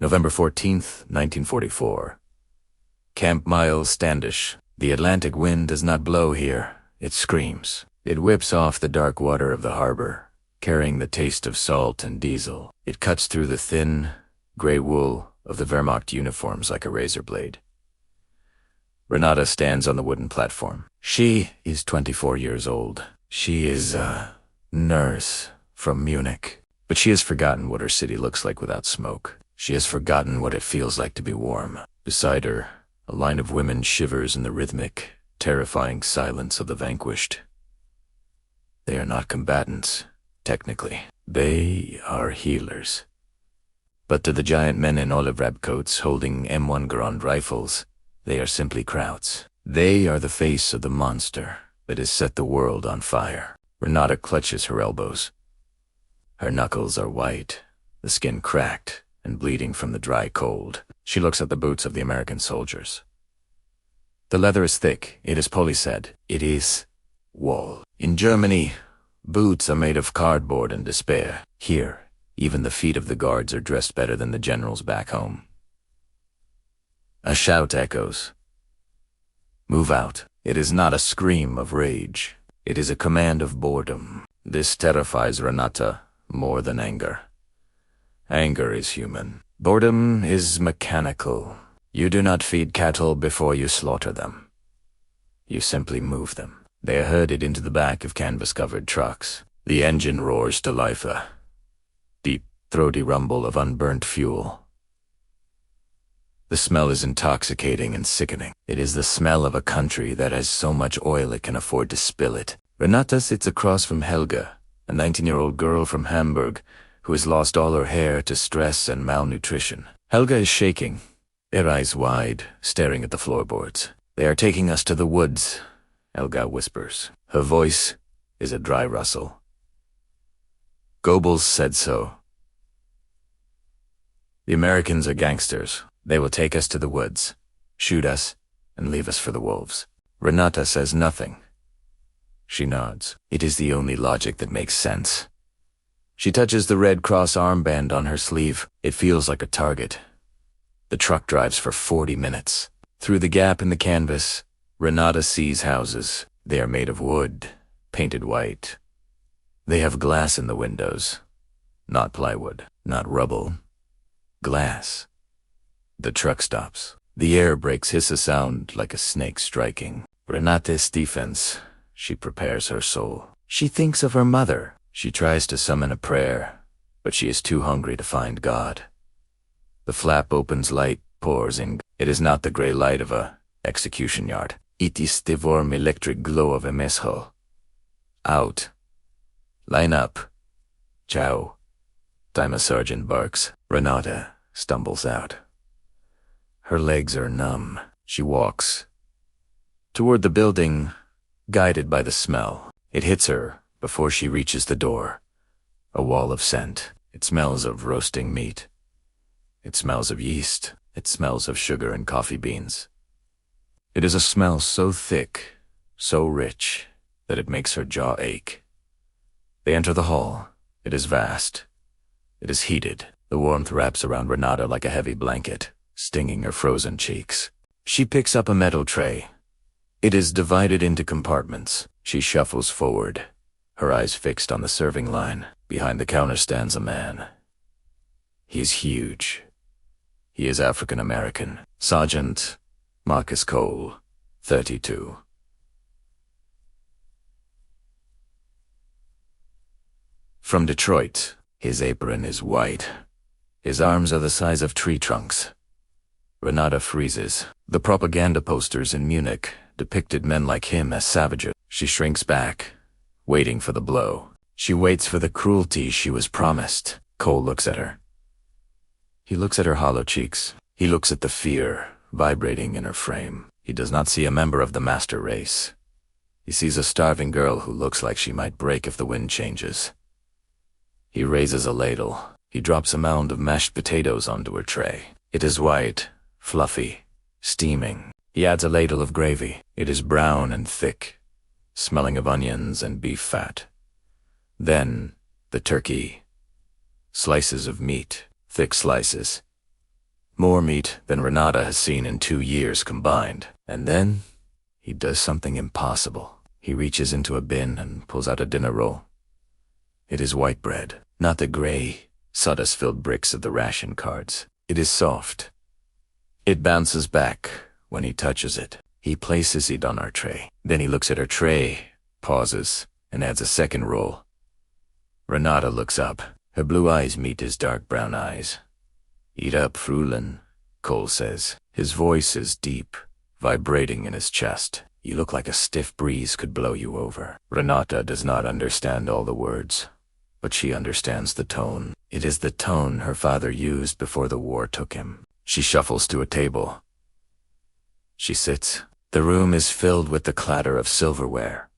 November 14th, 1944. Camp Miles, Standish. The Atlantic wind does not blow here. It screams. It whips off the dark water of the harbor, carrying the taste of salt and diesel. It cuts through the thin, gray wool of the Wehrmacht uniforms like a razor blade. Renata stands on the wooden platform. She is 24 years old. She is a nurse from Munich. But she has forgotten what her city looks like without smoke. She has forgotten what it feels like to be warm. Beside her, a line of women shivers in the rhythmic, terrifying silence of the vanquished. They are not combatants, technically. They are healers. But to the giant men in olive wrap coats holding M1 Garand rifles, they are simply crowds. They are the face of the monster that has set the world on fire. Renata clutches her elbows. Her knuckles are white, the skin cracked and bleeding from the dry cold. She looks at the boots of the American soldiers. The leather is thick, it is polysaid, it is wool. In Germany, boots are made of cardboard and despair. Here, even the feet of the guards are dressed better than the generals back home. A shout echoes. Move out. It is not a scream of rage. It is a command of boredom. This terrifies Renata more than anger. Anger is human. Boredom is mechanical. You do not feed cattle before you slaughter them. You simply move them. They are herded into the back of canvas-covered trucks. The engine roars to life, a deep, throaty rumble of unburnt fuel. The smell is intoxicating and sickening. It is the smell of a country that has so much oil it can afford to spill it. Renata sits across from Helga, a 19-year-old girl from Hamburg who has lost all her hair to stress and malnutrition. Helga is shaking, her eyes wide, staring at the floorboards. They are taking us to the woods, Helga whispers. Her voice is a dry rustle. Goebbels said so. The Americans are gangsters. They will take us to the woods, shoot us, and leave us for the wolves. Renata says nothing. She nods. It is the only logic that makes sense. She touches the Red Cross armband on her sleeve. It feels like a target. The truck drives for 40 minutes. Through the gap in the canvas, Renata sees houses. They are made of wood, painted white. They have glass in the windows. Not plywood, not rubble. Glass. The truck stops. The air brakes hiss a sound like a snake striking. Renata stiffens. She prepares her soul. She thinks of her mother. She tries to summon a prayer, but she is too hungry to find God. The flap opens, light pours in. It is not the gray light of a execution yard. It is the warm electric glow of a mess hall. Out. Line up. Ciao. Time a sergeant barks. Renata stumbles out. Her legs are numb. She walks toward the building, guided by the smell. It hits her before she reaches the door. A wall of scent. It smells of roasting meat. It smells of yeast. It smells of sugar and coffee beans. It is a smell so thick, so rich, that it makes her jaw ache. They enter the hall. It is vast. It is heated. The warmth wraps around Renata like a heavy blanket, stinging her frozen cheeks. She picks up a metal tray. It is divided into compartments. She shuffles forward, her eyes fixed on the serving line. Behind the counter stands a man. He is huge. He is African American. Sergeant Marcus Cole, 32. From Detroit, his apron is white. His arms are the size of tree trunks. Renata freezes. The propaganda posters in Munich depicted men like him as savages. She shrinks back, waiting for the blow. She waits for the cruelty she was promised. Cole looks at her. He looks at her hollow cheeks. He looks at the fear vibrating in her frame. He does not see a member of the master race. He sees a starving girl who looks like she might break if the wind changes. He raises a ladle. He drops a mound of mashed potatoes onto her tray. It is white, fluffy, steaming. He adds a ladle of gravy. It is brown and thick, smelling of onions and beef fat. Then, the turkey. Slices of meat, thick slices. More meat than Renata has seen in 2 years combined. And then, he does something impossible. He reaches into a bin and pulls out a dinner roll. It is white bread, not the gray, sawdust-filled bricks of the ration cards. It is soft. It bounces back when he touches it. He places it on our tray. Then he looks at her tray, pauses, and adds a second roll. Renata looks up. Her blue eyes meet his dark brown eyes. "Eat up, Frulin," Cole says. His voice is deep, vibrating in his chest. "You look like a stiff breeze could blow you over." Renata does not understand all the words, but she understands the tone. It is the tone her father used before the war took him. She shuffles to a table. She sits. The room is filled with the clatter of silverware.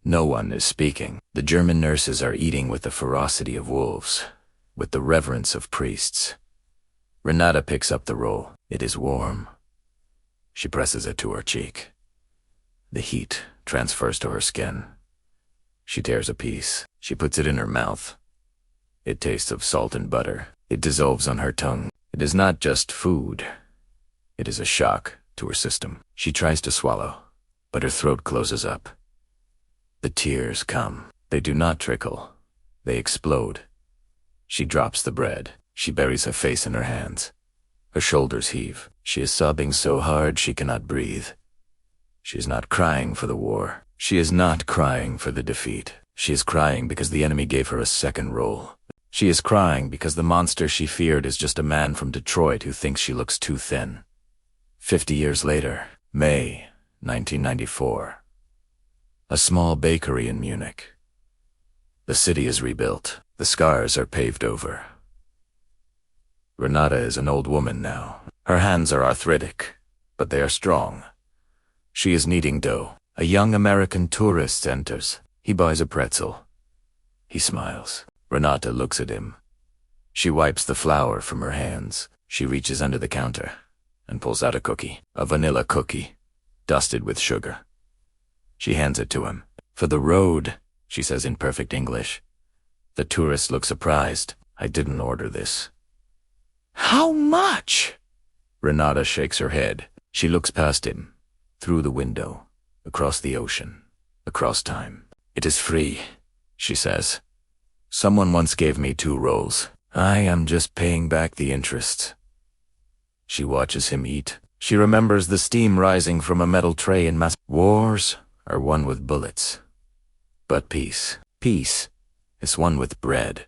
No one is speaking. The German nurses are eating with the ferocity of wolves, with the reverence of priests. Renata picks up the roll. It is warm. She presses it to her cheek. The heat transfers to her skin. She tears a piece. She puts it in her mouth. It tastes of salt and butter. It dissolves on her tongue. It is not just food. It is a shock to her system. She tries to swallow, but her throat closes up. The tears come. They do not trickle. They explode. She drops the bread. She buries her face in her hands. Her shoulders heave. She is sobbing so hard she cannot breathe. She is not crying for the war. She is not crying for the defeat. She is crying because the enemy gave her a second roll. She is crying because the monster she feared is just a man from Detroit who thinks she looks too thin. 50 years later, May 1994. A small bakery in Munich. The city is rebuilt. The scars are paved over. Renata is an old woman now. Her hands are arthritic, but they are strong. She is kneading dough. A young American tourist enters. He buys a pretzel. He smiles. Renata looks at him. She wipes the flour from her hands. She reaches under the counter and pulls out a cookie, a vanilla cookie, dusted with sugar. She hands it to him. "For the road," she says in perfect English. The tourist looks surprised. "I didn't order this." "How much?" Renata shakes her head. She looks past him, through the window, across the ocean, across time. "It is free," she says. "Someone once gave me 2 rolls. I am just paying back the interest." She watches him eat. She remembers the steam rising from a metal tray in Wars are won with bullets. But peace is won with bread.